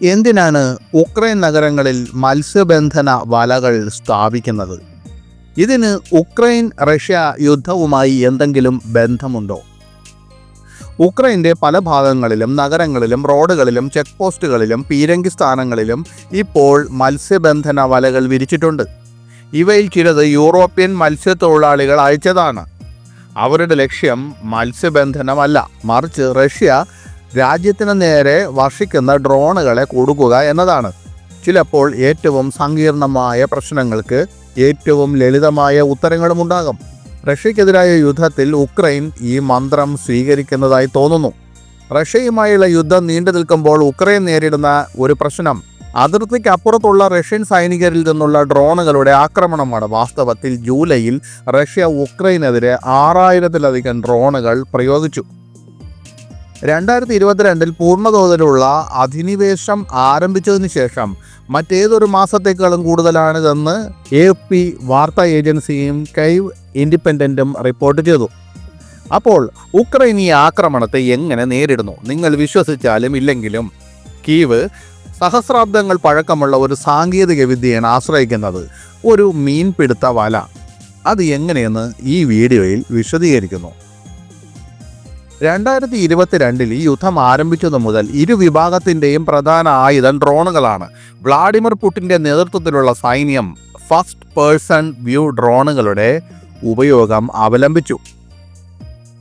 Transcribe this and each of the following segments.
എന്തിനാണ് ഉക്രൈൻ നഗരങ്ങളിൽ മത്സ്യബന്ധന വലകൾ സ്ഥാപിക്കുന്നത്? ഇതിന് ഉക്രൈൻ റഷ്യ യുദ്ധവുമായി എന്തെങ്കിലും ബന്ധമുണ്ടോ? ഉക്രൈൻ്റെ പല ഭാഗങ്ങളിലും നഗരങ്ങളിലും റോഡുകളിലും ചെക്ക് പോസ്റ്റുകളിലും പീരങ്കി സ്ഥാനങ്ങളിലും ഇപ്പോൾ മത്സ്യബന്ധന വലകൾ വിരിച്ചിട്ടുണ്ട്. ഇവയിൽ ചിലത് യൂറോപ്യൻ മത്സ്യത്തൊഴിലാളികൾ അയച്ചതാണ്. അവരുടെ ലക്ഷ്യം മത്സ്യബന്ധനമല്ല, മറിച്ച് റഷ്യ രാജ്യത്തിന് നേരെ വർഷിക്കുന്ന ഡ്രോണുകളെ കൊടുക്കുക എന്നതാണ്. ചിലപ്പോൾ ഏറ്റവും സങ്കീർണമായ പ്രശ്നങ്ങൾക്ക് ഏറ്റവും ലളിതമായ ഉത്തരങ്ങളുമുണ്ടാകും. റഷ്യക്കെതിരായ യുദ്ധത്തിൽ ഉക്രൈൻ ഈ മന്ത്രം സ്വീകരിക്കുന്നതായി തോന്നുന്നു. റഷ്യയുമായുള്ള യുദ്ധം നീണ്ടു നിൽക്കുമ്പോൾ ഉക്രൈൻ നേരിടുന്ന ഒരു പ്രശ്നം അതിർത്തിക്കപ്പുറത്തുള്ള റഷ്യൻ സൈനികരിൽ നിന്നുള്ള ഡ്രോണുകളുടെ ആക്രമണമാണ്. വാസ്തവത്തിൽ ജൂലൈയിൽ റഷ്യ ഉക്രൈനെതിരെ 6000-ലധികം ഡ്രോണുകൾ പ്രയോഗിച്ചു. 2022 പൂർണ്ണതോതിലുള്ള അധിനിവേശം ആരംഭിച്ചതിന് ശേഷം മറ്റേതൊരു മാസത്തേക്കാളും കൂടുതലാണിതെന്ന് AFP വാർത്താ ഏജൻസിയും കൈവ് ഇൻഡിപെൻഡൻറ്റും റിപ്പോർട്ട് ചെയ്തു. അപ്പോൾ ഉക്രൈൻ ഈ ആക്രമണത്തെ എങ്ങനെ നേരിടുന്നു? നിങ്ങൾ വിശ്വസിച്ചാലും ഇല്ലെങ്കിലും കീവ് സഹസ്രാബ്ദങ്ങൾ പഴക്കമുള്ള ഒരു സാങ്കേതിക വിദ്യയാണ് ആശ്രയിക്കുന്നത്, ഒരു മീൻപിടുത്ത വല. അത് എങ്ങനെയെന്ന് ഈ വീഡിയോയിൽ വിശദീകരിക്കുന്നു. 2022 ഈ യുദ്ധം ആരംഭിച്ചതു മുതൽ ഇരു വിഭാഗത്തിൻ്റെയും പ്രധാന ആയുധം ഡ്രോണുകളാണ്. വ്ളാഡിമിർ പുടിൻ്റെ നേതൃത്വത്തിലുള്ള സൈന്യം ഫസ്റ്റ് പേഴ്സൺ വ്യൂ ഡ്രോണുകളുടെ ഉപയോഗം അവലംബിച്ചു.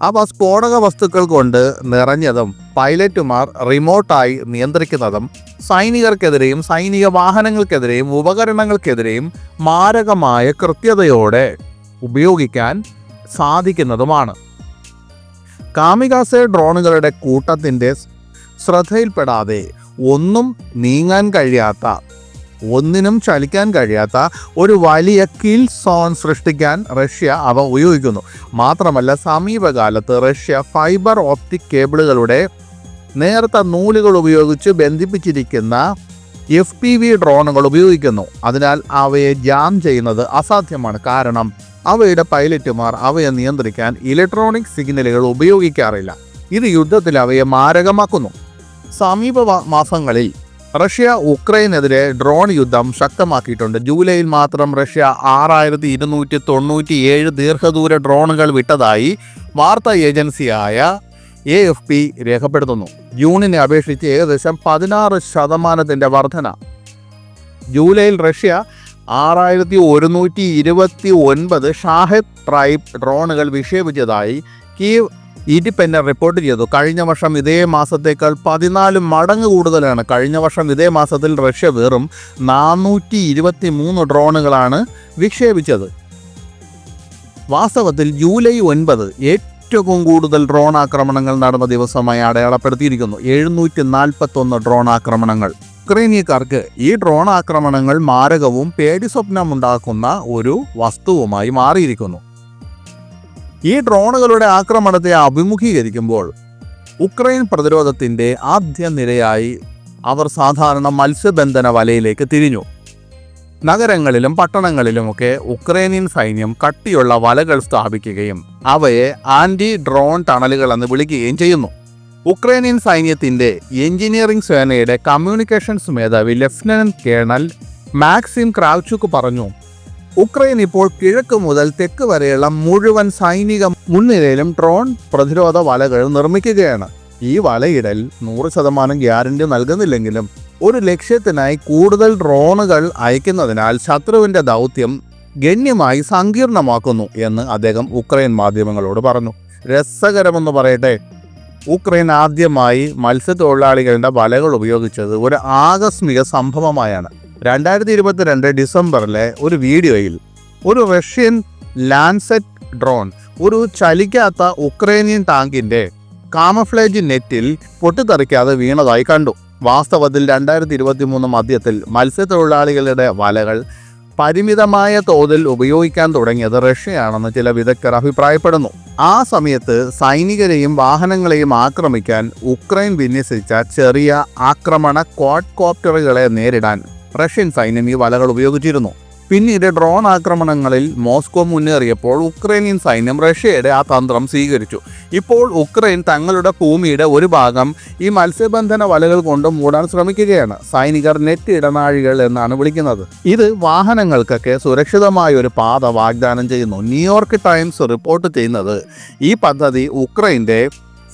അവ സ്ഫോടക വസ്തുക്കൾ കൊണ്ട് നിറഞ്ഞതും പൈലറ്റുമാർ റിമോട്ടായി നിയന്ത്രിക്കുന്നതും സൈനികർക്കെതിരെയും സൈനിക വാഹനങ്ങൾക്കെതിരെയും ഉപകരണങ്ങൾക്കെതിരെയും മാരകമായ കൃത്യതയോടെ ഉപയോഗിക്കാൻ സാധിക്കുന്നതുമാണ്. കാമികാസെ ഡ്രോണുകളുടെ കൂട്ടത്തിൻ്റെ ശ്രദ്ധയിൽപ്പെടാതെ ഒന്നിനും ചലിക്കാൻ കഴിയാത്ത ഒരു വലിയ കിൽ സോൺ സൃഷ്ടിക്കാൻ റഷ്യ അവ ഉപയോഗിക്കുന്നു. മാത്രമല്ല, സമീപകാലത്ത് റഷ്യ ഫൈബർ ഓപ്റ്റിക് കേബിളുകളുടെ നേർത്ത നൂലുകൾ ഉപയോഗിച്ച് ബന്ധിപ്പിച്ചിരിക്കുന്ന FPV ഡ്രോണുകൾ ഉപയോഗിക്കുന്നു. അതിനാൽ അവയെ ജാം ചെയ്യുന്നത് അസാധ്യമാണ്. കാരണം അവയുടെ പൈലറ്റുമാർ അവയെ നിയന്ത്രിക്കാൻ ഇലക്ട്രോണിക് സിഗ്നലുകൾ ഉപയോഗിക്കാറില്ല. ഇത് യുദ്ധത്തിൽ അവയെ മാരകമാക്കുന്നു. സമീപ മാസങ്ങളിൽ റഷ്യ ഉക്രൈനെതിരെ ഡ്രോൺ യുദ്ധം ശക്തമാക്കിയിട്ടുണ്ട്. ജൂലൈയിൽ മാത്രം റഷ്യ 6297 ദീർഘദൂര ഡ്രോണുകൾ വിട്ടതായി വാർത്താ ഏജൻസിയായ AFP രേഖപ്പെടുത്തുന്നു. ജൂണിനെ അപേക്ഷിച്ച് ഏകദേശം 16% വർധന. ജൂലൈയിൽ റഷ്യ 6129 ഷാഹെദ് ട്രൈബ് ഡ്രോണുകൾ വിക്ഷേപിച്ചതായി കീവ് ഇൻഡിപെൻഡന്റ് റിപ്പോർട്ട് ചെയ്തു. കഴിഞ്ഞ വർഷം ഇതേ മാസത്തേക്കാൾ 14 മടങ്ങ് കൂടുതലാണ്. കഴിഞ്ഞ വർഷം ഇതേ മാസത്തിൽ റഷ്യ വെറും 423 ഡ്രോണുകളാണ് വിക്ഷേപിച്ചത്. വാസ്തവത്തിൽ ജൂലൈ 9 ഏറ്റവും കൂടുതൽ ഡ്രോൺ ആക്രമണങ്ങൾ നടന്ന ദിവസമായി അടയാളപ്പെടുത്തിയിരിക്കുന്നു. 741 ഡ്രോൺ ആക്രമണങ്ങൾ. ഉക്രൈനിയക്കാർക്ക് ഈ ഡ്രോൺ ആക്രമണങ്ങൾ മാരകവും പേടിസ്വപ്നമുണ്ടാക്കുന്ന ഒരു വസ്തുവുമായി മാറിയിരിക്കുന്നു. ഈ ഡ്രോണുകളുടെ ആക്രമണത്തെ അഭിമുഖീകരിക്കുമ്പോൾ ഉക്രൈൻ പ്രതിരോധത്തിൻ്റെ ആദ്യ നിരയായി അവർ സാധാരണ മത്സ്യബന്ധന വലയിലേക്ക് തിരിഞ്ഞു. നഗരങ്ങളിലും പട്ടണങ്ങളിലുമൊക്കെ ഉക്രൈനിയൻ സൈന്യം കട്ടിയുള്ള വലകൾ സ്ഥാപിക്കുകയും അവയെ ആൻറ്റി ഡ്രോൺ ടണലുകൾ എന്ന് വിളിക്കുകയും ചെയ്യുന്നു. ഉക്രൈനിയൻ സൈന്യത്തിൻ്റെ എഞ്ചിനീയറിംഗ് സേനയുടെ കമ്മ്യൂണിക്കേഷൻസ് മേധാവി ലഫ്റ്റനന്റ് കേണൽ മാക്സിം ക്രാവ്ചുക്ക് പറഞ്ഞു, ഉക്രൈൻ ഇപ്പോൾ കിഴക്ക് മുതൽ തെക്ക് വരെയുള്ള മുഴുവൻ സൈനിക മുൻനിരയിലും ഡ്രോൺ പ്രതിരോധ വലകൾ നിർമ്മിക്കുകയാണ്. ഈ വലയിടൽ 100% ഗ്യാരണ്ടി നൽകുന്നില്ലെങ്കിലും ഒരു ലക്ഷ്യത്തിനായി കൂടുതൽ ഡ്രോണുകൾ അയക്കുന്നതിനാൽ ശത്രുവിൻ്റെ ദൗത്യം ഗണ്യമായി സങ്കീർണമാക്കുന്നു എന്ന് അദ്ദേഹം ഉക്രൈൻ മാധ്യമങ്ങളോട് പറഞ്ഞു. രസകരമെന്ന് പറയട്ടെ, ഉക്രൈൻ ആദ്യമായി മത്സ്യത്തൊഴിലാളികളുടെ വലകൾ ഉപയോഗിച്ചത് ഒരു ആകസ്മിക സംഭവമായാണ്. 2022 ഡിസംബറിലെ ഒരു വീഡിയോയിൽ ഒരു റഷ്യൻ ലാൻസെറ്റ് ഡ്രോൺ ഒരു ചലിക്കാത്ത ഉക്രൈനിയൻ ടാങ്കിൻ്റെ കാമഫ്ലേജ് നെറ്റിൽ പൊട്ടിത്തെറിക്കാതെ വീണതായി കണ്ടു. വാസ്തവത്തിൽ 2023 മധ്യത്തിൽ മത്സ്യത്തൊഴിലാളികളുടെ വലകൾ പരിമിതമായ തോതിൽ ഉപയോഗിക്കാൻ തുടങ്ങിയത് റഷ്യയാണെന്ന് ചില വിദഗ്ധർ അഭിപ്രായപ്പെടുന്നു. ആ സമയത്ത് സൈനികരെയും വാഹനങ്ങളെയും ആക്രമിക്കാൻ ഉക്രൈൻ വിന്യസിച്ച ചെറിയ ആക്രമണ ക്വാഡ്കോപ്റ്ററുകളെ നേരിടാൻ റഷ്യൻ സൈന്യം ഈ വലകൾ ഉപയോഗിച്ചിരുന്നു. പിന്നീട് ഡ്രോൺ ആക്രമണങ്ങളിൽ മോസ്കോ മുന്നേറിയപ്പോൾ ഉക്രൈനിയൻ സൈന്യം റഷ്യയുടെ ആ തന്ത്രം സ്വീകരിച്ചു. ഇപ്പോൾ ഉക്രൈൻ തങ്ങളുടെ ഭൂമിയുടെ ഒരു ഭാഗം ഈ മത്സ്യബന്ധന വലകൾ കൊണ്ട് മൂടാൻ ശ്രമിക്കുകയാണ്. സൈനികർ നെറ്റ് ഇടനാഴികൾ എന്നാണ് വിളിക്കുന്നത്. ഇത് വാഹനങ്ങൾക്കൊക്കെ സുരക്ഷിതമായ ഒരു പാത വാഗ്ദാനം ചെയ്യുന്നു. ന്യൂയോർക്ക് ടൈംസ് റിപ്പോർട്ട് ചെയ്യുന്നത് ഈ പദ്ധതി ഉക്രൈൻ്റെ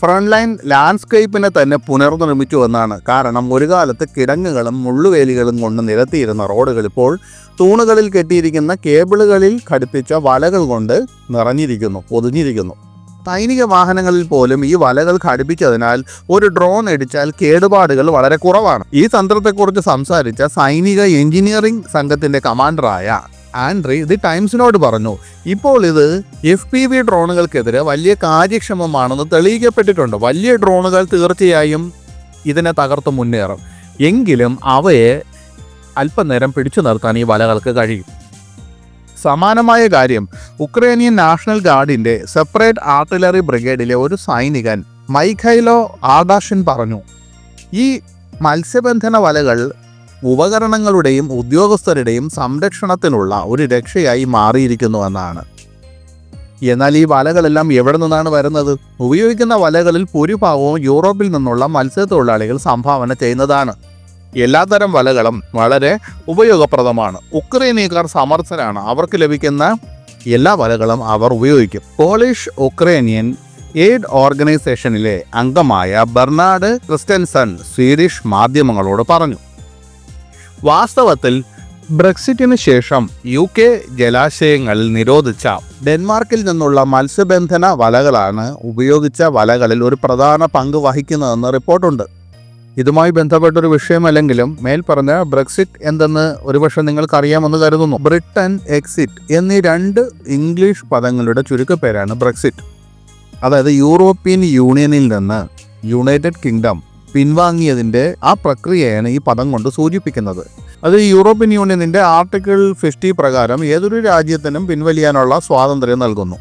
ഫ്രണ്ട് ലൈൻ ലാൻഡ്സ്കേപ്പിനെ തന്നെ പുനർനിർമ്മിച്ചു എന്നാണ്. കാരണം ഒരു കാലത്ത് കിടങ്ങുകളും മുള്ളുവേലികളും കൊണ്ട് നിരത്തിയിരുന്ന റോഡുകൾ ഇപ്പോൾ തൂണുകളിൽ കെട്ടിയിരിക്കുന്ന കേബിളുകളിൽ ഘടിപ്പിച്ച വലകൾ കൊണ്ട് നിറഞ്ഞിരിക്കുന്നു, പൊതിഞ്ഞിരിക്കുന്നു. സൈനിക വാഹനങ്ങളിൽ പോലും ഈ വലകൾ ഘടിപ്പിച്ചതിനാൽ ഒരു ഡ്രോൺ ഇടിച്ചാൽ കേടുപാടുകൾ വളരെ കുറവാണ്. ഈ തന്ത്രത്തെക്കുറിച്ച് സംസാരിച്ച സൈനിക എഞ്ചിനീയറിംഗ് സംഘത്തിന്റെ കമാൻഡറായ ആൻഡ്രി ദി ടൈംസിനോട് പറഞ്ഞു, ഇപ്പോൾ ഇത് FPV ഡ്രോണുകൾക്കെതിരെ വലിയ കാര്യക്ഷമമാണെന്ന് തെളിയിക്കപ്പെട്ടിട്ടുണ്ട്. വലിയ ഡ്രോണുകൾ തീർച്ചയായും ഇതിനെ തകർത്ത് മുന്നേറും, എങ്കിലും അവയെ അല്പനേരം പിടിച്ചു നിർത്താൻ ഈ വലകൾക്ക് കഴിയും. സമാനമായ കാര്യം ഉക്രൈനിയൻ നാഷണൽ ഗാർഡിന്റെ സെപ്പറേറ്റ് ആർട്ടിലറി ബ്രിഗേഡിലെ ഒരു സൈനികൻ മൈഖൈലോ ആദാഷൻ പറഞ്ഞു. ഈ മത്സ്യബന്ധന വലകൾ ഉപകരണങ്ങളുടെയും ഉദ്യോഗസ്ഥരുടെയും സംരക്ഷണത്തിനുള്ള ഒരു രക്ഷയായി മാറിയിരിക്കുന്നുവെന്നാണ്. എന്നാൽ ഈ വലകളെല്ലാം എവിടെ നിന്നാണ് വരുന്നത്? ഉപയോഗിക്കുന്ന വലകളിൽ ഭൂരിഭാഗവും യൂറോപ്പിൽ നിന്നുള്ള മത്സ്യത്തൊഴിലാളികൾ സംഭാവന ചെയ്യുന്നതാണ്. എല്ലാത്തരം വലകളും വളരെ ഉപയോഗപ്രദമാണ്. ഉക്രൈനിയക്കാർ സമർത്ഥരാണ്. അവർക്ക് ലഭിക്കുന്ന എല്ലാ വലകളും അവർ ഉപയോഗിക്കും. പോളിഷ് ഉക്രൈനിയൻ എയ്ഡ് ഓർഗനൈസേഷനിലെ അംഗമായ ബെർണാഡ് ക്രിസ്റ്റൻസൺ സ്വീഡിഷ് മാധ്യമങ്ങളോട് പറഞ്ഞു, വാസ്തവത്തിൽ ബ്രെക്സിറ്റിന് ശേഷം UK ജലാശയങ്ങളിൽ നിരോധിച്ച ഡെൻമാർക്കിൽ നിന്നുള്ള മത്സ്യബന്ധന വലകളാണ് ഉപയോഗിച്ച വലകളിൽ ഒരു പ്രധാന പങ്ക് വഹിക്കുന്നതെന്ന് റിപ്പോർട്ടുണ്ട്. ഇതുമായി ബന്ധപ്പെട്ടൊരു വിഷയമല്ലെങ്കിലും മേൽപ്പറഞ്ഞ ബ്രെക്സിറ്റ് എന്തെന്ന് ഒരുപക്ഷെ നിങ്ങൾക്കറിയാമെന്ന് കരുതുന്നു. ബ്രിട്ടൻ, എക്സിറ്റ് എന്നീ 2 ഇംഗ്ലീഷ് പദങ്ങളുടെ ചുരുക്കപ്പേരാണ് ബ്രെക്സിറ്റ്. അതായത് യൂറോപ്യൻ യൂണിയനിൽ നിന്ന് യുണൈറ്റഡ് കിങ്ഡം പിൻവാങ്ങിയതിൻ്റെ ആ പ്രക്രിയയാണ് ഈ പദം കൊണ്ട് സൂചിപ്പിക്കുന്നത്. അത് യൂറോപ്യൻ യൂണിയനിൻ്റെ ആർട്ടിക്കിൾ 50 പ്രകാരം ഏതൊരു രാജ്യത്തിനും പിൻവലിയാനുള്ള സ്വാതന്ത്ര്യം നൽകുന്നു.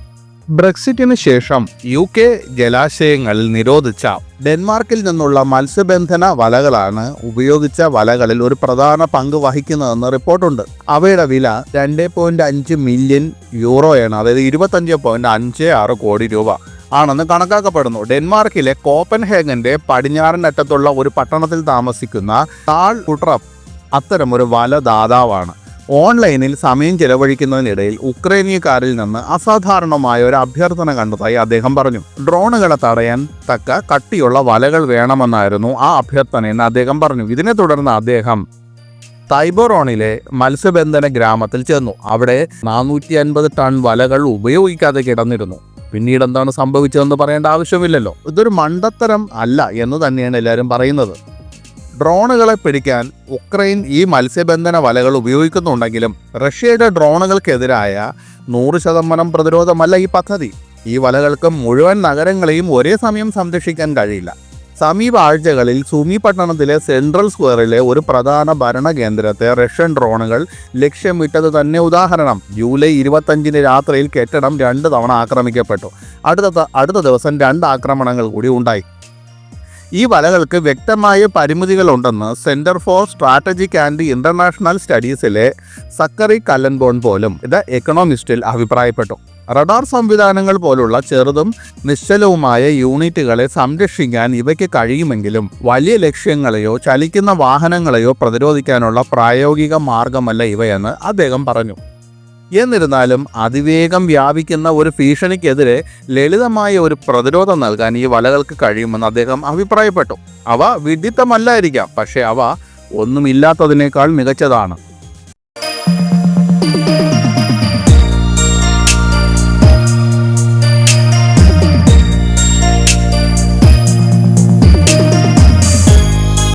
ബ്രെക്സിറ്റിന് ശേഷം UK ജലാശയങ്ങളിൽ നിരോധിച്ച ഡെൻമാർക്കിൽ നിന്നുള്ള മത്സ്യബന്ധന വലകളാണ് ഉപയോഗിച്ച വലകളിൽ ഒരു പ്രധാന പങ്ക് വഹിക്കുന്നതെന്ന് റിപ്പോർട്ടുണ്ട്. അവയുടെ വില 2.5 മില്യൺ യൂറോയാണ്. അതായത് 25.56 കോടി രൂപ ആണെന്ന് കണക്കാക്കപ്പെടുന്നു. ഡെൻമാർക്കിലെ കോപ്പൻഹേഗന്റെ പടിഞ്ഞാറൻ അറ്റത്തുള്ള ഒരു പട്ടണത്തിൽ താമസിക്കുന്ന കാൾ കുട്രപ്പ് അത്തരമൊരു വല ദാതാവാണ്. ഓൺലൈനിൽ സമയം ചെലവഴിക്കുന്നതിനിടയിൽ ഉക്രൈനിയക്കാരിൽ നിന്ന് അസാധാരണമായ ഒരു അഭ്യർത്ഥന കണ്ടതായി അദ്ദേഹം പറഞ്ഞു. ഡ്രോണുകളെ തടയാൻ തക്ക കട്ടിയുള്ള വലകൾ വേണമെന്നായിരുന്നു ആ അഭ്യർത്ഥനയെന്ന് അദ്ദേഹം പറഞ്ഞു. ഇതിനെ തുടർന്ന് അദ്ദേഹം തൈബറോണിലെ മത്സ്യബന്ധന ഗ്രാമത്തിൽ ചെന്നു. അവിടെ 450 ടൺ വലകൾ ഉപയോഗിക്കാതെ കിടന്നിരുന്നു. പിന്നീട് എന്താണ് സംഭവിച്ചതെന്ന് പറയേണ്ട ആവശ്യമില്ലല്ലോ. ഇതൊരു മണ്ടത്തരം അല്ല എന്ന് തന്നെയാണ് എല്ലാവരും പറയുന്നത്. ഡ്രോണുകളെ പിടിക്കാൻ ഉക്രൈൻ ഈ മത്സ്യബന്ധന വലകൾ ഉപയോഗിക്കുന്നുണ്ടെങ്കിലും റഷ്യയുടെ ഡ്രോണുകൾക്കെതിരായ 100% പ്രതിരോധമല്ല ഈ പദ്ധതി. ഈ വലകൾക്ക് മുഴുവൻ നഗരങ്ങളെയും ഒരേ സമയം സംരക്ഷിക്കാൻ കഴിയില്ല. സമീപ ആഴ്ചകളിൽ സുമി പട്ടണത്തിലെ സെൻട്രൽ സ്ക്വയറിലെ ഒരു പ്രധാന ഭരണകേന്ദ്രത്തെ റഷ്യൻ ഡ്രോണുകൾ ലക്ഷ്യമിട്ടത് തന്നെ ഉദാഹരണം. ജൂലൈ 25 രാത്രിയിൽ കെട്ടിടം 2 തവണ ആക്രമിക്കപ്പെട്ടു. അടുത്ത ദിവസം 2 ആക്രമണങ്ങൾ കൂടി ഉണ്ടായി. ഈ വലകൾക്ക് വ്യക്തമായ പരിമിതികളുണ്ടെന്ന് centre for strategic and international സ്റ്റഡീസിലെ സക്കറി കല്ലൻബോൺ പോലും ദ എക്കണോമിസ്റ്റിൽ അഭിപ്രായപ്പെട്ടു. റഡാർ സംവിധാനങ്ങൾ പോലുള്ള ചെറുതും നിശ്ചലവുമായ യൂണിറ്റുകളെ സംരക്ഷിക്കാൻ ഇവയ്ക്ക് കഴിയുമെങ്കിലും വലിയ ലക്ഷ്യങ്ങളെയോ ചലിക്കുന്ന വാഹനങ്ങളെയോ പ്രതിരോധിക്കാനുള്ള പ്രായോഗിക മാർഗമല്ല ഇവയെന്ന് അദ്ദേഹം പറഞ്ഞു. എന്നിരുന്നാലും അതിവേഗം വ്യാപിക്കുന്ന ഒരു ഭീഷണിക്കെതിരെ ലളിതമായ ഒരു പ്രതിരോധം നൽകാൻ ഈ വലകൾക്ക് കഴിയുമെന്ന് അദ്ദേഹം അഭിപ്രായപ്പെട്ടു. അവ വിഡിത്തമല്ലായിരിക്കാം, പക്ഷേ അവ ഒന്നുമില്ലാത്തതിനേക്കാൾ മികച്ചതാണ്.